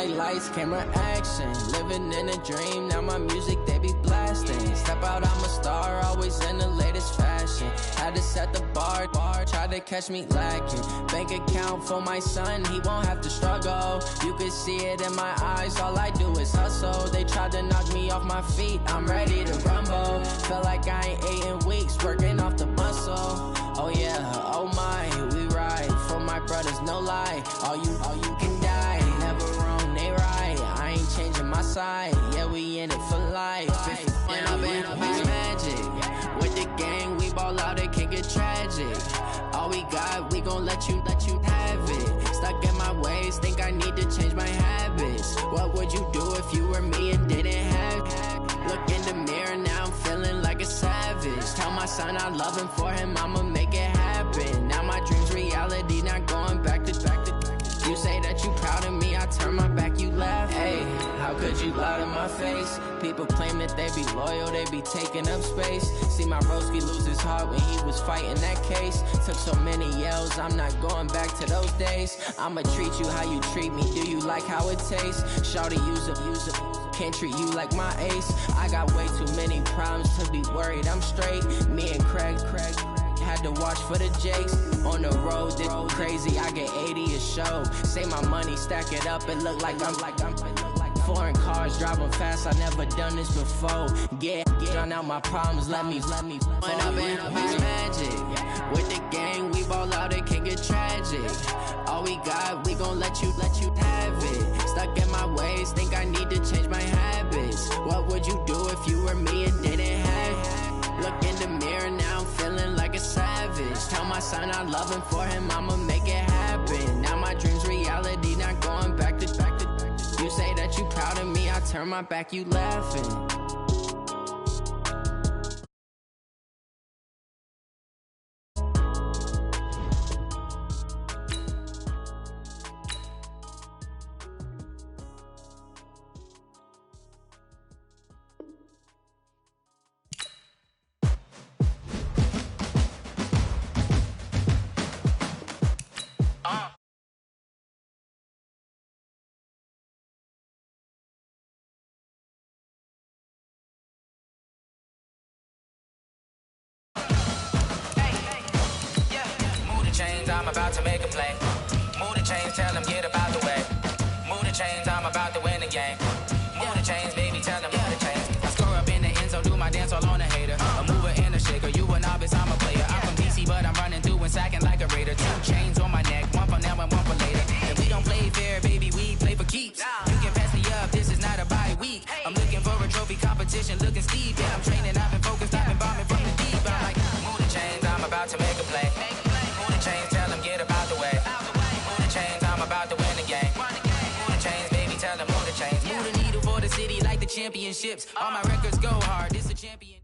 like lights, camera, action. Living in a dream, now my music, they be blasting. Step out, I'm a star, always in the latest fashion. Had to set the bar, try to catch me lacking. Bank account for my son, he won't have to struggle. You can see it in my eyes, all I do is hustle. They tried to knock me off my feet, I'm ready to rumble. Felt like I ain't ate in weeks, working off the muscle. Oh yeah, oh my, we ride for my brothers, no lie. All you can die, never wrong, they right. I ain't changing my side, yeah, we in it for life. And I've been magic. With the gang, we ball out, it can get tragic. All we got, we gon' let you have it. Stuck in my ways, think I need to change my habits. What would you do if you were me and didn't have it? Look in the mirror, now I'm feeling like a savage. Tell my son I love him, for him I'ma make it happen. Now my dream's reality, not going back to. You say that you proud of me, I turn my back, you laugh. Hey, how could you lie to my face? People claim that they be loyal, they be taking up space. See my broski lose his heart when he was fighting that case. Took so many yells, I'm not going back to those days. I'ma treat you how you treat me, do you like how it tastes? Shawty, use up, can't treat you like my ace. I got way too many problems to be worried, I'm straight. Me and Craig had to watch for the Jakes. On the road, this crazy, I get 80 a show. Say my money, stack it up, it look like I'm foreign cars, driving fast, I never done this before. Get on out my problems, let me. When I've been magic. With the gang, we ball out, it can get tragic. All we got, we gon' let you have it. Stuck in my ways, think I need to change my habits. What would you do if you were me and didn't have it? Look in the mirror, now I'm feeling like a savage. Tell my son I love him, for him I'ma make it happen. Now my dream's reality, not going back to. You say that you proud of me, I turn my back, you laughing. I'm about to make a play. Move the chains, tell them get about the way. Move the chains, I'm about to win the game. Move the chains, baby, tell them move the chains. I score up in the end zone, do my dance all on a hater. A mover and a shaker, you a novice, I'm a player. I'm from DC, but I'm running through and sacking like a raider. 2 chains on my neck, one for now and one for later. And we don't play fair, baby, we play for keeps. You can pass me up, this is not a bye week. I'm looking for a trophy competition, looking steep. Yeah, I'm training, I've been focused, I've been bombing from the deep. I'm like, move the chains, I'm about to make a play. Move the chains, tell them get about the way. Move the chains, I'm about to win the game. Move the chains, baby, tell them move the chains. Move the needle for the city like the championships. All my records go hard, this a champion.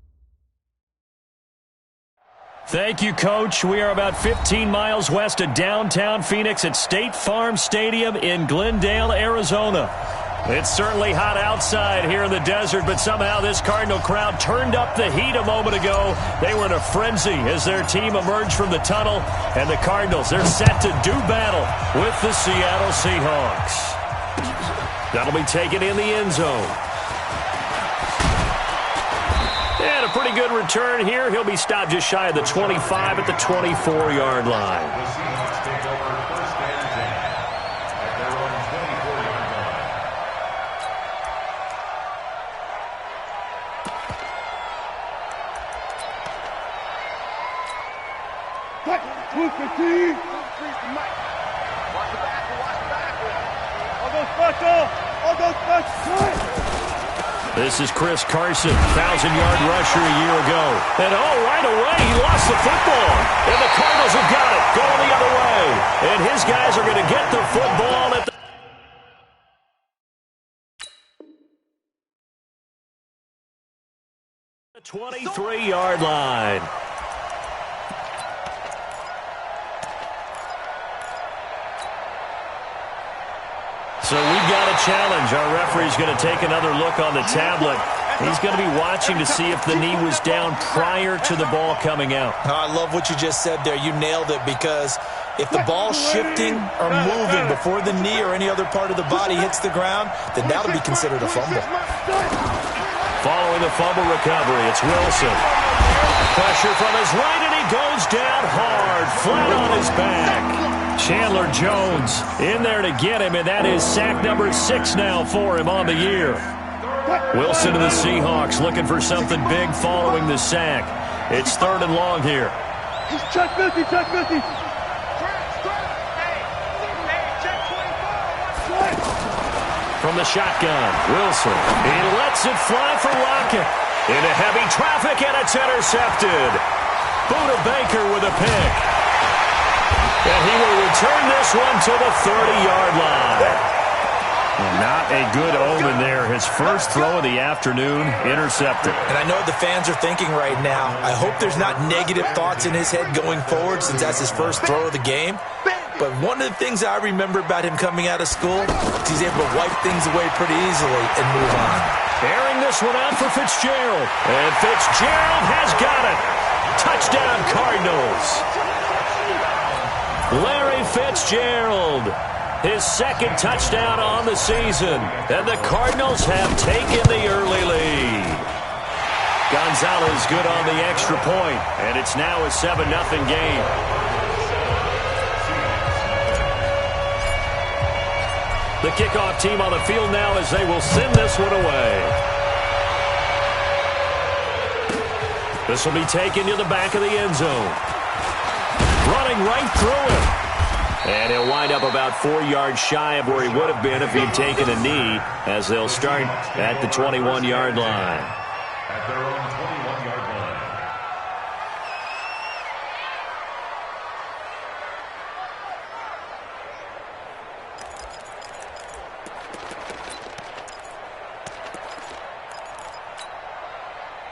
Thank you, Coach. We are about 15 miles west of downtown Phoenix at State Farm Stadium in Glendale, Arizona. It's certainly hot outside here in the desert, but somehow this Cardinal crowd turned up the heat a moment ago. They were in a frenzy as their team emerged from the tunnel, and the Cardinals, they're set to do battle with the Seattle Seahawks. That'll be taken in the end zone. And a pretty good return here. He'll be stopped just shy of the 25 at the 24-yard line. This is Chris Carson, 1,000-yard rusher a year ago. And right away, he lost the football. And the Cardinals have got it, going the other way. And his guys are going to get the football at the 23-yard line. So we've got a challenge. Our referee's going to take another look on the tablet. He's going to be watching to see if the knee was down prior to the ball coming out. I love what you just said there. You nailed it, because If the ball's shifting or moving before the knee or any other part of the body hits the ground, then that'll be considered a fumble. Following the fumble recovery, it's Wilson. Pressure from his right, and he goes down hard, flat on his back. Chandler Jones in there to get him, and that is sack number 6 now for him on the year. Wilson to the Seahawks looking for something big following the sack. It's 3rd and long here. Check 50, check 50. From the shotgun, Wilson. He lets it fly for Lockett. Into heavy traffic, and it's intercepted. Buda Baker with a pick. And he will return this one to the 30-yard line. Not a good omen there. His first throw of the afternoon, intercepted. And I know the fans are thinking right now, I hope there's not negative thoughts in his head going forward since that's his first throw of the game. But one of the things I remember about him coming out of school is he's able to wipe things away pretty easily and move on. Airing this one out for Fitzgerald. And Fitzgerald has got it. Touchdown, Cardinals. Larry Fitzgerald. His 2nd touchdown on the season. And the Cardinals have taken the early lead. Gonzalez good on the extra point. And it's now a 7-0 game. The kickoff team on the field now as they will send this one away. This will be taken to the back of the end zone. Running right through it. And he'll wind up about 4 yards shy of where he would have been if he'd taken a knee, as they'll start at the 21-yard line. At their own 21-yard line.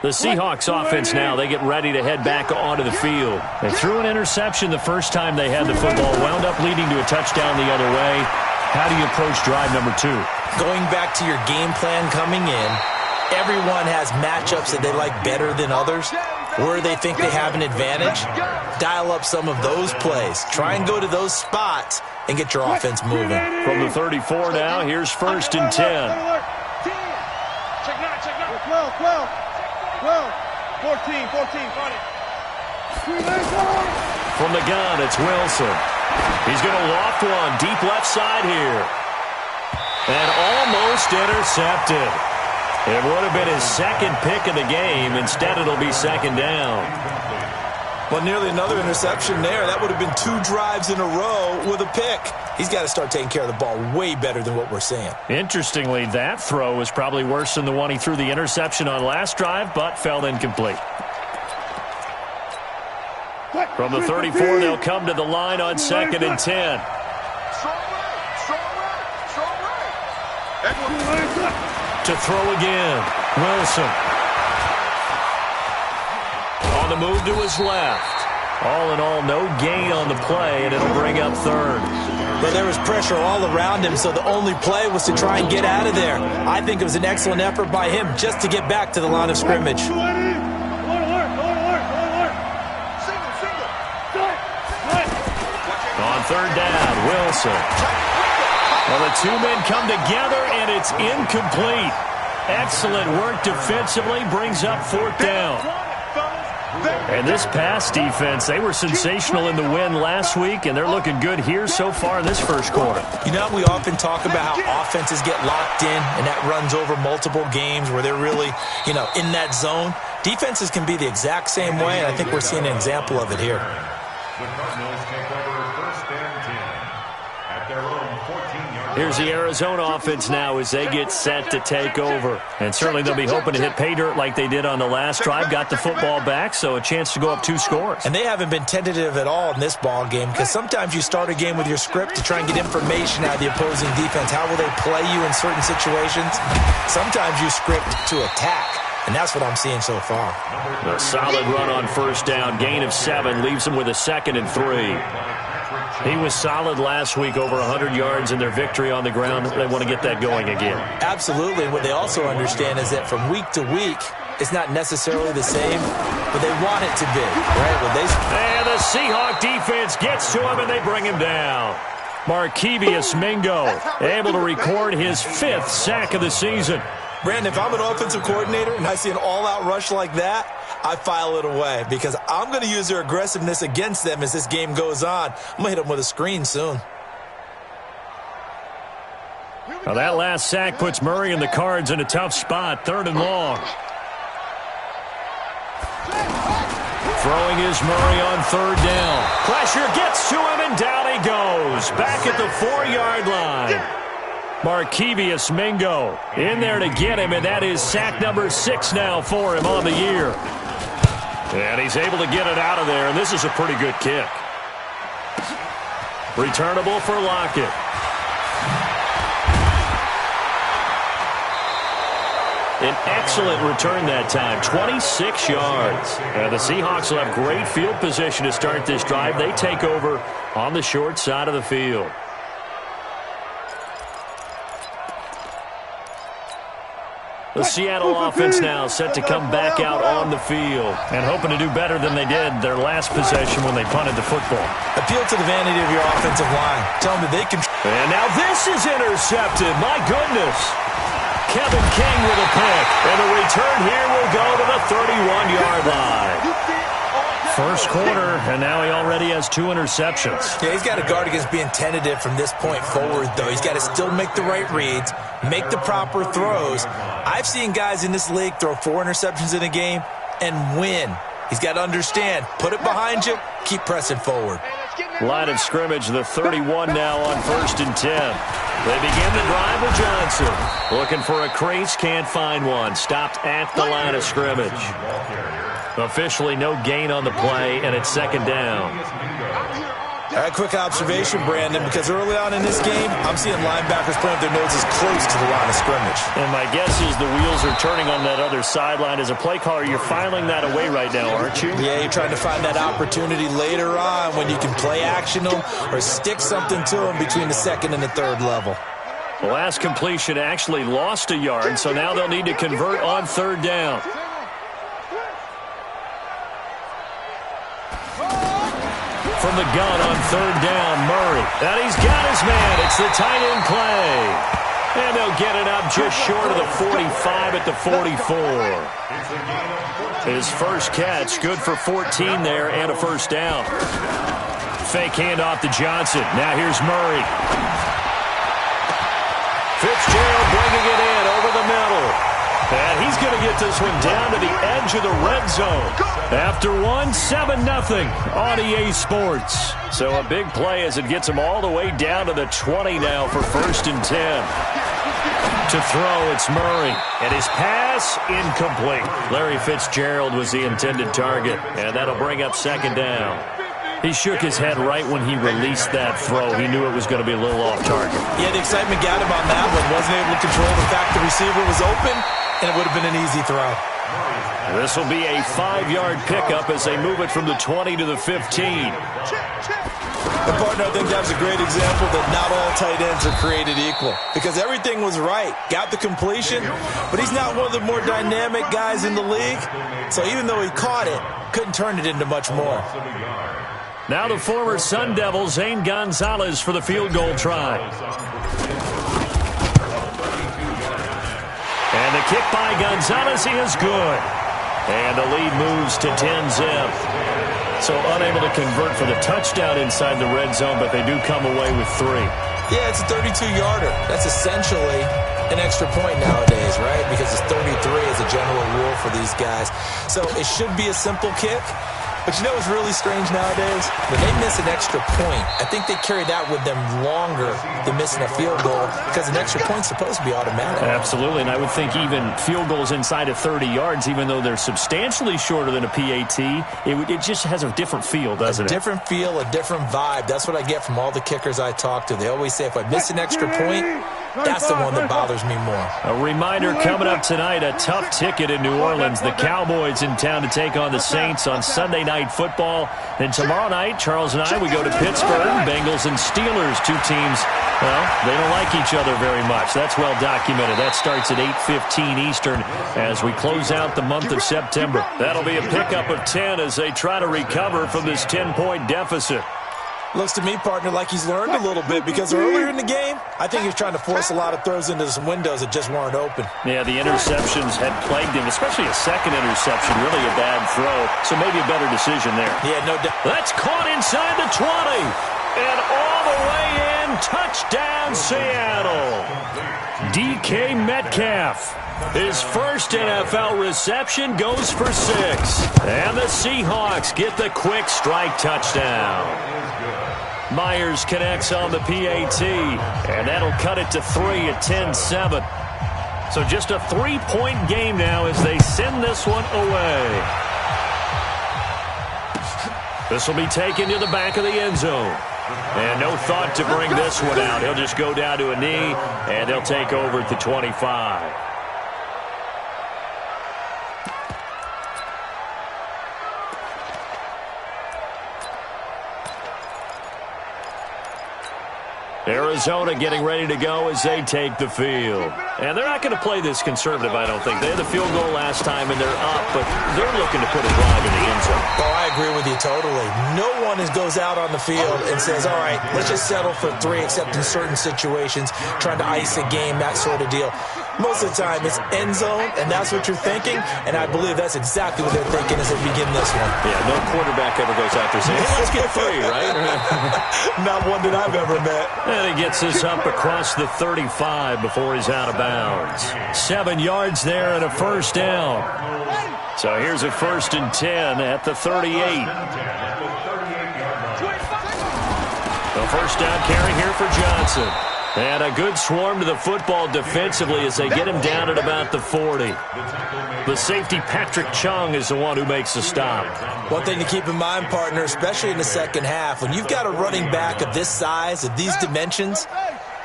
The Seahawks offense now, they get ready to head back onto the field. They threw an interception the first time they had the football, wound up leading to a touchdown the other way. How do you approach drive number 2? Going back to your game plan coming in, everyone has matchups that they like better than others. Where they think they have an advantage, dial up some of those plays. Try and go to those spots and get your offense moving. From the 34 now, here's 1st and 10. Check 12. 14, 14, got it. From the gun, it's Wilson. He's going to loft one deep left side here. And almost intercepted. It would have been his 2nd pick of the game. Instead, it'll be 2nd down. Well, nearly another interception there. That would have been 2 drives in a row with a pick. He's got to start taking care of the ball way better than what we're seeing. Interestingly, that throw was probably worse than the one he threw the interception on last drive, but fell incomplete. From the 34, they'll come to the line on 2nd and 10. To throw again, Wilson. On the move to his left. All in all, no gain on the play, and it'll bring up 3rd. But there was pressure all around him, so the only play was to try and get out of there. I think it was an excellent effort by him just to get back to the line of scrimmage. On 3rd down, Wilson. Well, the 2 men come together, and it's incomplete. Excellent work defensively, brings up 4th down. And this pass defense, they were sensational in the win last week, and they're looking good here so far in this first quarter. You know, we often talk about how offenses get locked in, and that runs over multiple games where they're really, in that zone. Defenses can be the exact same way, and I think we're seeing an example of it here. The Cardinals take over 1st and 10 at their own 14-yard. Here's the Arizona offense now as they get set to take over. And certainly they'll be hoping to hit pay dirt like they did on the last drive. Got the football back, so a chance to go up 2 scores. And they haven't been tentative at all in this ball game, because sometimes you start a game with your script to try and get information out of the opposing defense. How will they play you in certain situations? Sometimes you script to attack. And that's what I'm seeing so far. A solid run on 1st down. Gain of 7 leaves them with a 2nd and 3. He was solid last week, over 100 yards in their victory on the ground. They want to get that going again. Absolutely. And what they also understand is that from week to week, it's not necessarily the same, but they want it to be, right? And the Seahawk defense gets to him, and they bring him down. Markevious Mingo able to record his 5th sack of the season. Brandon, if I'm an offensive coordinator and I see an all-out rush like that, I file it away because I'm going to use their aggressiveness against them as this game goes on. I'm going to hit them with a screen soon. Now that last sack puts Murray and the Cards in a tough spot, 3rd and long. Throwing is Murray on 3rd down. Pressure gets to him, and down he goes. Back at the 4-yard line. Markevious Mingo in there to get him, and that is sack number 6 now for him on the year. And he's able to get it out of there, and this is a pretty good kick. Returnable for Lockett. An excellent return that time, 26 yards. And the Seahawks will have great field position to start this drive. They take over on the short side of the field. The Seattle offense now set to come back out on the field and hoping to do better than they did their last possession when they punted the football. Appeal to the vanity of your offensive line. Tell them that they can. And now this is intercepted. My goodness. Kevin King with a pick. And the return here will go to the 31-yard line. First quarter, and now he already has 2 interceptions. Yeah, he's got to guard against being tentative from this point forward, though. He's got to still make the right reads, make the proper throws. I've seen guys in this league throw 4 interceptions in a game and win. He's got to understand, put it behind you, keep pressing forward. Line of scrimmage, the 31 now on 1st and 10. They begin the drive with Johnson. Looking for a crease, can't find one. Stopped at the line of scrimmage. Officially no gain on the play, and it's 2nd down. All right, quick observation, Brandon, because early on in this game, I'm seeing linebackers playing with their noses close to the line of scrimmage. And my guess is the wheels are turning on that other sideline. As a play caller, you're filing that away right now, aren't you? Yeah, you're trying to find that opportunity later on when you can play action them or stick something to them between the 2nd and the 3rd level. The last completion actually lost a yard, so now they'll need to convert on 3rd down. From the gun on 3rd down, Murray. And he's got his man. It's the tight end play. And they'll get it up just short of the 45 at the 44. His first catch, good for 14 there and a 1st down. Fake handoff to Johnson. Now here's Murray. Fitzgerald bringing it in over the middle. And he's going to get this one down to the edge of the red zone. After 7-0 on EA Sports. So a big play as it gets him all the way down to the 20 now for 1st and 10. To throw, it's Murray. And his pass, incomplete. Larry Fitzgerald was the intended target. And that'll bring up 2nd down. He shook his head right when he released that throw. He knew it was going to be a little off target. Yeah, the excitement got him on that one. Wasn't able to control the fact the receiver was open, and it would have been an easy throw. This will be a 5-yard pickup as they move it from the 20 to the 15. And partner, I think that was a great example that not all tight ends are created equal. Because everything was right. Got the completion, but he's not one of the more dynamic guys in the league. So even though he caught it, couldn't turn it into much more. Now the former Sun Devil, Zane Gonzalez, for the field goal try. And the kick by Gonzalez, he is good. And the lead moves to 10-zip. So unable to convert for the touchdown inside the red zone, but they do come away with 3. Yeah, it's a 32-yarder. That's essentially an extra point nowadays, right? Because it's 33 as a general rule for these guys. So it should be a simple kick. But you know what's really strange nowadays? When they miss an extra point, I think they carry that with them longer than missing a field goal because an extra point's supposed to be automatic. Absolutely, and I would think even field goals inside of 30 yards, even though they're substantially shorter than a PAT, it just has a different feel, doesn't it? A different feel, a different vibe. That's what I get from all the kickers I talk to. They always say, if I miss an extra point, That's the one that bothers me more. A reminder coming up tonight, a tough ticket in New Orleans. The Cowboys in town to take on the Saints on Sunday Night Football. Then tomorrow night, Charles and I, we go to Pittsburgh. Bengals and Steelers, two teams, well, they don't like each other very much. That's well documented. That starts at 8:15 Eastern as we close out the month of September. That'll be a pickup of 10 as they try to recover from this 10-point deficit. Looks to me, partner, like he's learned a little bit because earlier in the game, I think he was trying to force a lot of throws into some windows that just weren't open. Yeah, the interceptions had plagued him, especially a second interception, really a bad throw. So maybe a better decision there. Yeah, no doubt. That's caught inside the 20. And all the way in, touchdown Seattle. DK Metcalf. His first NFL reception goes for 6. And the Seahawks get the quick strike touchdown. Myers connects on the PAT, and that'll cut it to 3 at 10-7. So just a 3-point game now as they send this one away. This will be taken to the back of the end zone. And no thought to bring this one out. He'll just go down to a knee, and they'll take over at the 25. Arizona getting ready to go as they take the field. And they're not going to play this conservative, I don't think. They had the field goal last time, and they're up, but they're looking to put a drive in the end zone. Oh, I agree with you totally. No one goes out on the field and says, all right, let's just settle for 3, except in certain situations, trying to ice a game, that sort of deal. Most of the time, it's end zone, and that's what you're thinking, and I believe that's exactly what they're thinking as they begin this one. Yeah, no quarterback ever goes out there saying, hey, let's get 3, right? Not one that I've ever met. And he gets this up across the 35 before he's out of bounds. 7 yards there and a first down. So here's a 1st and 10 at the 38. The first down carry here for Johnson. And a good swarm to the football defensively as they get him down at about the 40. The safety, Patrick Chung, is the one who makes the stop. One thing to keep in mind, partner, especially in the second half, when you've got a running back of this size, of these dimensions,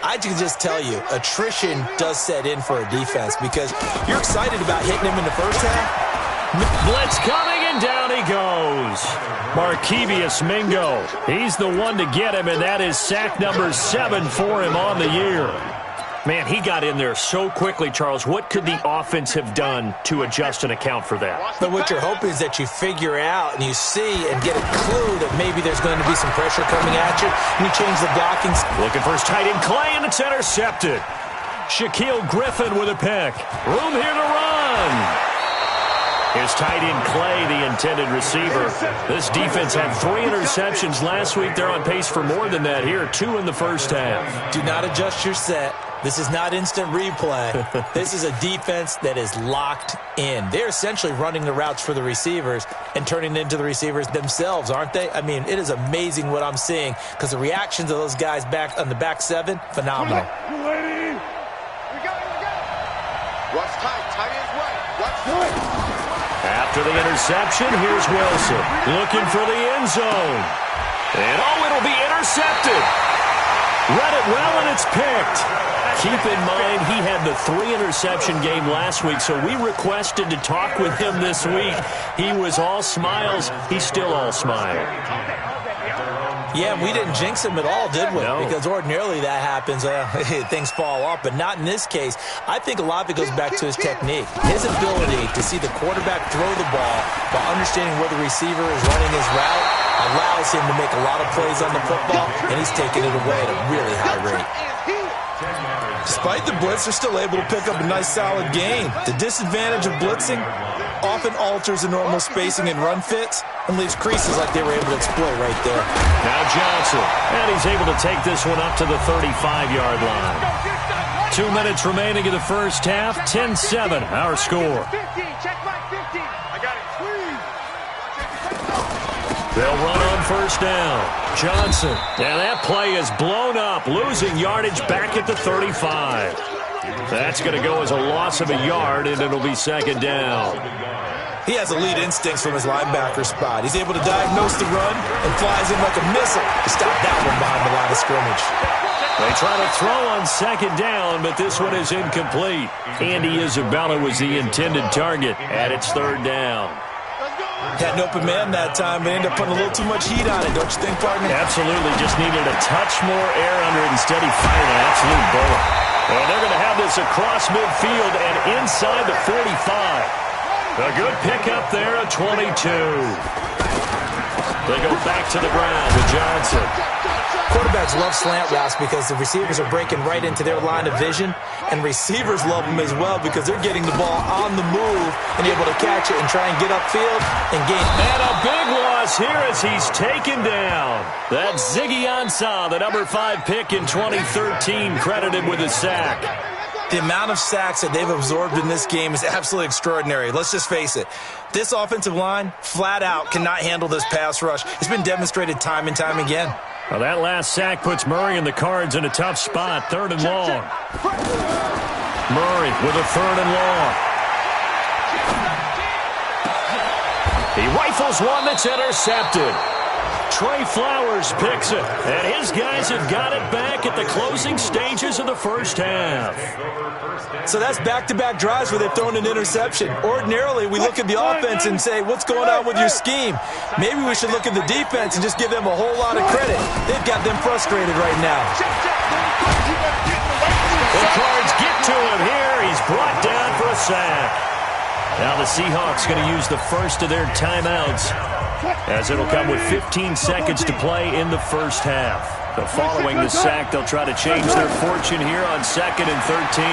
I can just tell you, attrition does set in for a defense because you're excited about hitting him in the first half. Blitz coming, and down he goes. Markevius Mingo. He's the one to get him, and that is sack number 7 for him on the year. Man, he got in there so quickly, Charles. What could the offense have done to adjust and account for that? But what you're hoping is that you figure out and you see and get a clue that maybe there's going to be some pressure coming at you, and you change the blocking. Looking for his tight end, Clay, and it's intercepted. Shaquille Griffin with a pick. Room here to run. Here's tight end Clay, the intended receiver. This defense had 3 interceptions last week. They're on pace for more than that here, 2 in the first half. Do not adjust your set. This is not instant replay. This is a defense that is locked in. They're essentially running the routes for the receivers and turning it into the receivers themselves, aren't they? I mean, it is amazing what I'm seeing because the reactions of those guys back on the back 7, phenomenal. Watch tight. Tight ends right. Watch tight. After the interception, here's Wilson looking for the end zone. And, it'll be intercepted. Read it well, and it's picked. Keep in mind, he had the 3-interception game last week, so we requested to talk with him this week. He was all smiles. He's still all smile. Yeah, we didn't jinx him at all, did we? No. Because ordinarily that happens. Things fall off, but not in this case. I think a lot of it goes back to his technique. His ability to see the quarterback throw the ball while understanding where the receiver is running his route allows him to make a lot of plays on the football, and he's taking it away at a really high rate. Despite the blitz, they're still able to pick up a nice, solid gain. The disadvantage of blitzing often alters the normal spacing and run fits and leaves creases like they were able to exploit right there. Now Johnson, and he's able to take this one up to the 35-yard line. 2 minutes remaining in the first half, 10-7, our score. They'll run on first down. Johnson, and that play is blown up, losing yardage back at the 35. That's going to go as a loss of a yard, and it'll be second down. He has elite instincts from his linebacker spot. He's able to diagnose the run and flies in like a missile to stop that one behind the line of scrimmage. They try to throw on second down, but this one is incomplete. Andy Isabella was the intended target, and it's third down. Had an open man that time, but ended up putting a little too much heat on it, don't you think, partner? Absolutely. Just needed a touch more air under it. Instead, he fired an absolute bullet. And they're going to have this across midfield and inside the 45. A good pickup there at 22. They go back to the ground with Johnson. Quarterbacks love slant routes because the receivers are breaking right into their line of vision, and receivers love them as well because they're getting the ball on the move and able to catch it and try and get upfield and gain. And a big loss here as he's taken down. That's Ziggy Ansah, the number 5 pick in 2013, credited with a sack. The amount of sacks that they've absorbed in this game is absolutely extraordinary. Let's just face it. This offensive line, flat out, cannot handle this pass rush. It's been demonstrated time and time again. Well, that last sack puts Murray and the Cards in a tough spot. Third and long. Murray with a third and long. He rifles one that's intercepted. Trey Flowers picks it, and his guys have got it back at the closing stages of the first half. So that's back-to-back drives where they've thrown an interception. Ordinarily, we look at the offense and say, what's going on with your scheme? Maybe we should look at the defense and just give them a whole lot of credit. They've got them frustrated right now. The Cards get to him here. He's brought down for a sack. Now the Seahawks going to use the first of their timeouts, as it'll come with 15 seconds to play in the first half. So following the sack, they'll try to change their fortune here on 2nd and 13.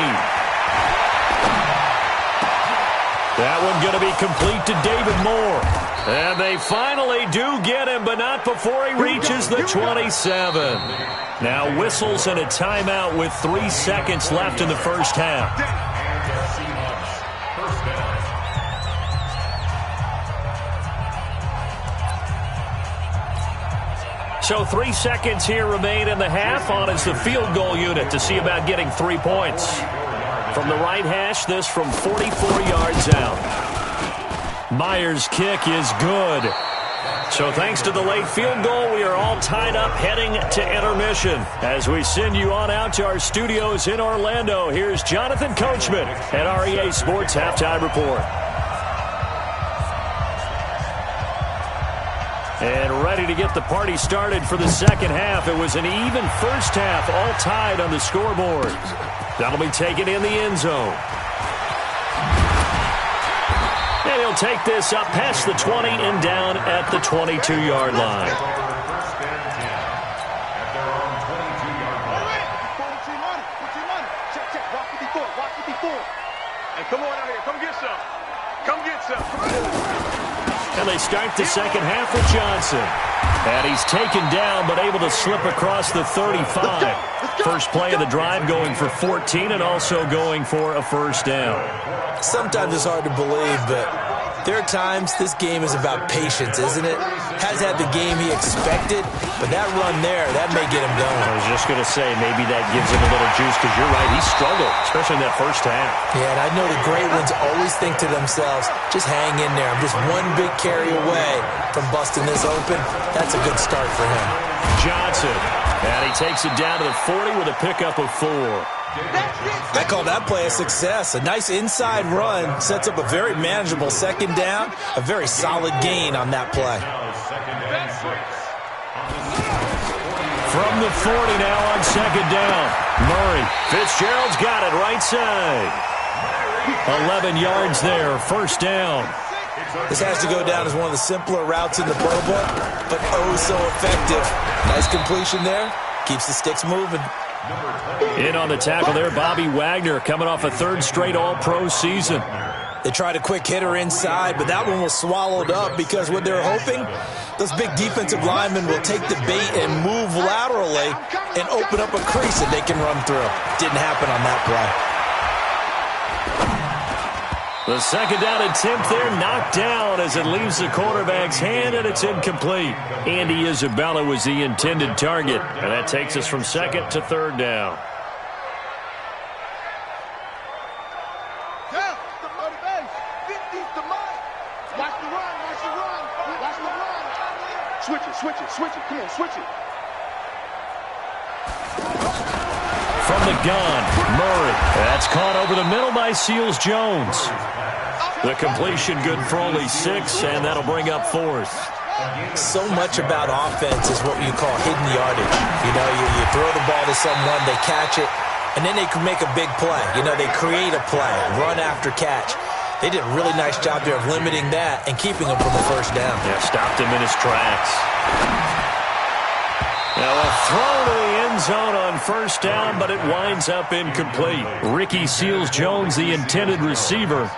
That one going to be complete to David Moore. And they finally do get him, but not before he reaches the 27. Now whistles and a timeout with 3 seconds left in the first half. So 3 seconds here remain in the half. On is the field goal unit to see about getting 3 points. From the right hash, this from 44 yards out. Myers' kick is good. So thanks to the late field goal, we are all tied up heading to intermission. As we send you on out to our studios in Orlando, here's Jonathan Coachman at REA Sports Halftime Report. And ready to get the party started for the second half. It was an even first half, all tied on the scoreboard. That'll be taken in the end zone. And he'll take this up past the 20 and down at the 22-yard line. Come on out here. Come get some. Come get some. And they start the second half with Johnson. And he's taken down, but able to slip across the 35. First play of the drive going for 14 and also going for a first down. Sometimes it's hard to believe, but there are times this game is about patience, isn't it? Has had the game he expected, but that run there, that may get him going. I was just going to say, maybe that gives him a little juice, because you're right, he struggled, especially in that first half. Yeah, and I know the great ones always think to themselves, just hang in there. I'm just one big carry away from busting this open. That's a good start for him. Johnson, and he takes it down to the 40 with a pickup of 4. I call that play a success. A nice inside run sets up a very manageable second down. A very solid gain on that play. From the 40 now on second down. Murray. Fitzgerald's got it right side. 11 yards there. First down. This has to go down as one of the simpler routes in the Pro Bowl, but oh so effective. Nice completion there. Keeps the sticks moving. In on the tackle there, Bobby Wagner, coming off a third straight All-Pro season. They tried a quick hitter inside, but that one was swallowed up because what they're hoping, those big defensive linemen will take the bait and move laterally and open up a crease that they can run through. Didn't happen on that play. The second down attempt there knocked down as it leaves the quarterback's hand, and it's incomplete. Andy Isabella was the intended target, and that takes us from second to third down. Switch it. Come on, switch it. From the gun, Murray. That's caught over the middle by Seals-Jones. The completion good for only 6, and that'll bring up 4th. So much about offense is what you call hidden yardage. You know, you throw the ball to someone, they catch it, and then they can make a big play. You know, they create a play, run after catch. They did a really nice job there of limiting that and keeping him from a first down. Yeah, stopped him in his tracks. Now a throw to the end zone on first down, but it winds up incomplete. Ricky Seals-Jones, the intended receiver.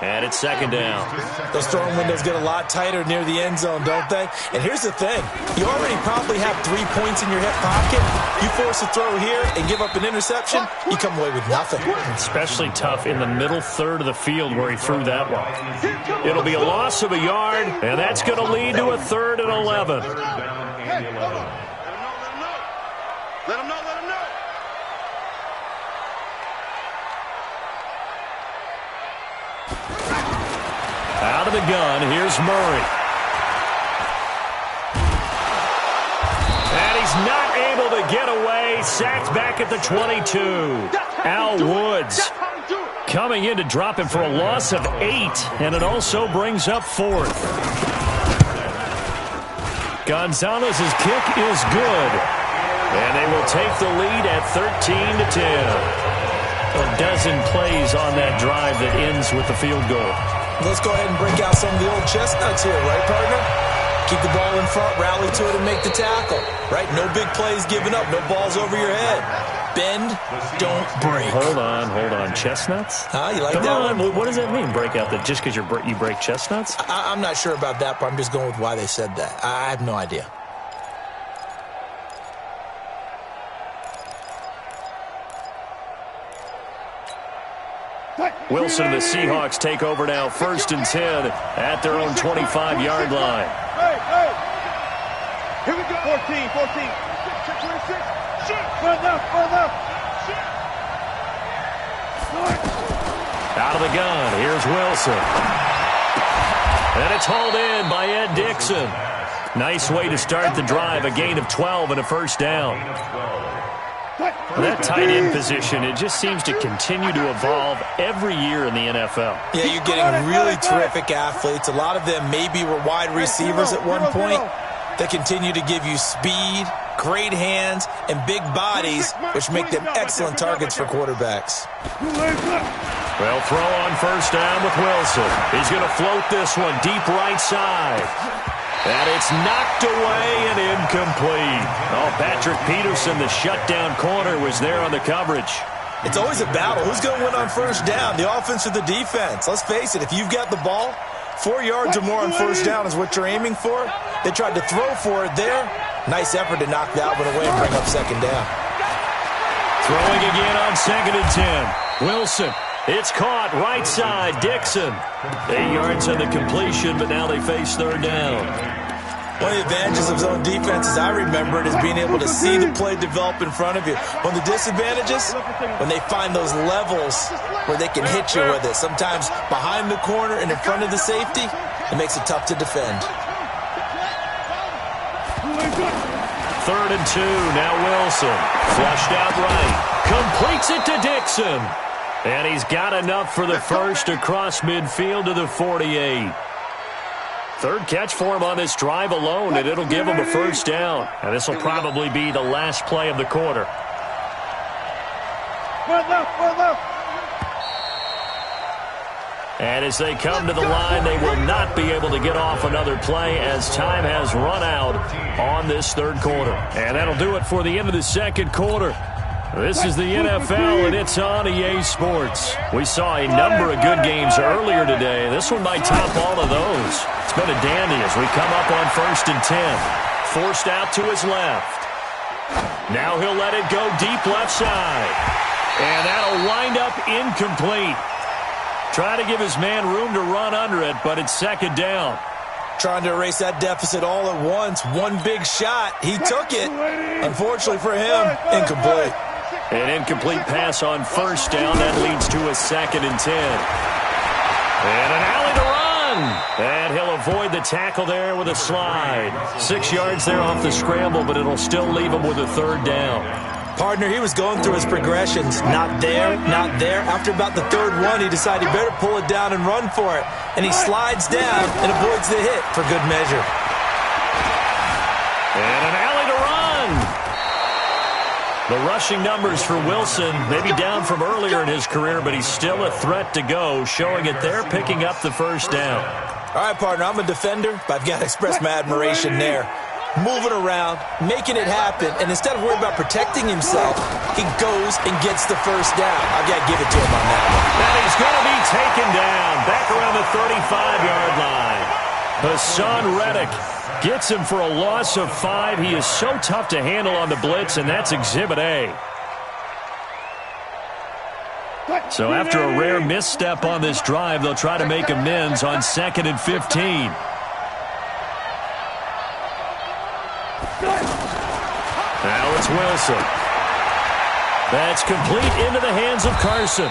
And it's second down. Those throwing windows get a lot tighter near the end zone, don't they? And here's the thing. You already probably have 3 points in your hip pocket. You force a throw here and give up an interception, you come away with nothing. Especially tough in the middle third of the field where he threw that one. It'll be a loss of a yard, and that's going to lead to a 3rd and 11. Let him know. Out of the gun, here's Murray. And he's not able to get away. Sacked back at the 22. Al Woods coming in to drop him for a loss of 8. And it also brings up 4th. Gonzalez's kick is good. And they will take the lead at 13-10. A dozen plays on that drive that ends with the field goal. Let's go ahead and break out some of the old chestnuts here, right, partner? Keep the ball in front, rally to it, and make the tackle, right? No big plays given up, no balls over your head. Bend, don't break. Hold on. Chestnuts? You like Come that on. one? What does that mean, break out? That just because you break chestnuts? I'm not sure about that, but I'm just going with why they said that. I have no idea. Wilson and the Seahawks take over now, 1st and 10 at their own 25-yard line. Hey. Here we go. 14. 26. Run up. Out of the gun, here's Wilson. And it's hauled in by Ed Dixon. Nice way to start the drive, a gain of 12 and a first down. That tight end position, it just seems to continue to evolve every year in the NFL. Yeah, you're getting really terrific athletes. A lot of them maybe were wide receivers at one point. They continue to give you speed, great hands, and big bodies, which make them excellent targets for quarterbacks. Well, throw on first down with Wilson. He's going to float this one deep right side. And it's knocked away and incomplete. Oh, Patrick Peterson, the shutdown corner, was there on the coverage. It's always a battle. Who's going to win on first down, the offense or the defense? Let's face it, if you've got the ball, 4 yards or more on first down is what you're aiming for. They tried to throw for it there. Nice effort to knock that one away and bring up second down. Throwing again on 2nd and 10. Wilson. It's caught right side. Dixon. 8 yards on the completion, but now they face 3rd down. One of the advantages of zone defense, as I remember it, is being able to see the play develop in front of you. One of the disadvantages, when they find those levels where they can hit you with it. Sometimes behind the corner and in front of the safety, it makes it tough to defend. 3rd and 2. Now Wilson. Flushed out right. Completes it to Dixon. And he's got enough for the first across midfield to the 48. 3rd catch for him on this drive alone, and it'll give him a first down. And this will probably be the last play of the quarter. And as they come to the line, they will not be able to get off another play as time has run out on this 3rd quarter. And that'll do it for the end of the 2nd quarter. This is the NFL, and it's on EA Sports. We saw a number of good games earlier today. This one might top all of those. It's been a dandy as we come up on 1st and 10. Forced out to his left. Now he'll let it go deep left side. And that'll wind up incomplete. Try to give his man room to run under it, but it's 2nd down. Trying to erase that deficit all at once. One big shot. He took it. Unfortunately for him, incomplete. An incomplete pass on first down. That leads to a 2nd and 10. And an alley to run. And he'll avoid the tackle there with a slide. 6 yards there off the scramble, but it'll still leave him with a third down. Partner, he was going through his progressions. Not there, not there. After about the third one, he decided he better pull it down and run for it. And he slides down and avoids the hit for good measure. And an alley to run. The rushing numbers for Wilson, maybe down from earlier in his career, but he's still a threat to go, showing it there, picking up the first down. All right, partner, I'm a defender, but I've got to express my admiration there. Moving around, making it happen, and instead of worrying about protecting himself, he goes and gets the first down. I've got to give it to him on that one. And he's going to be taken down back around the 35-yard line. Hassan Reddick gets him for a loss of 5. He is so tough to handle on the blitz, and that's Exhibit A. So after a rare misstep on this drive, they'll try to make amends on 2nd and 15. Now it's Wilson. That's complete into the hands of Carson.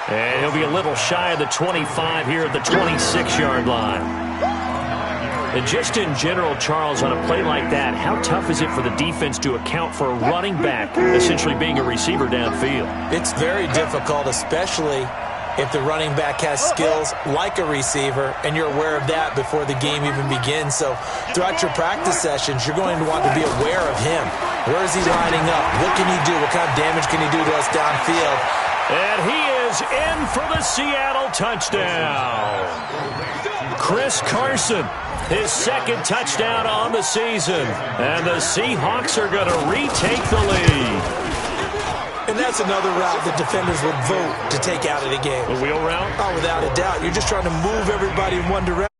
And he'll be a little shy of the 25 here at the 26-yard line. And just in general, Charles, on a play like that, how tough is it for the defense to account for a running back essentially being a receiver downfield? It's very difficult, especially if the running back has skills like a receiver, and you're aware of that before the game even begins. So throughout your practice sessions, you're going to want to be aware of him. Where is he lining up? What can he do? What kind of damage can he do to us downfield? And he is in for the Seattle touchdown. Chris Carson, his second touchdown on the season. And the Seahawks are going to retake the lead. And that's another route that defenders would vote to take out of the game. The wheel route? Oh, without a doubt. You're just trying to move everybody in one direction.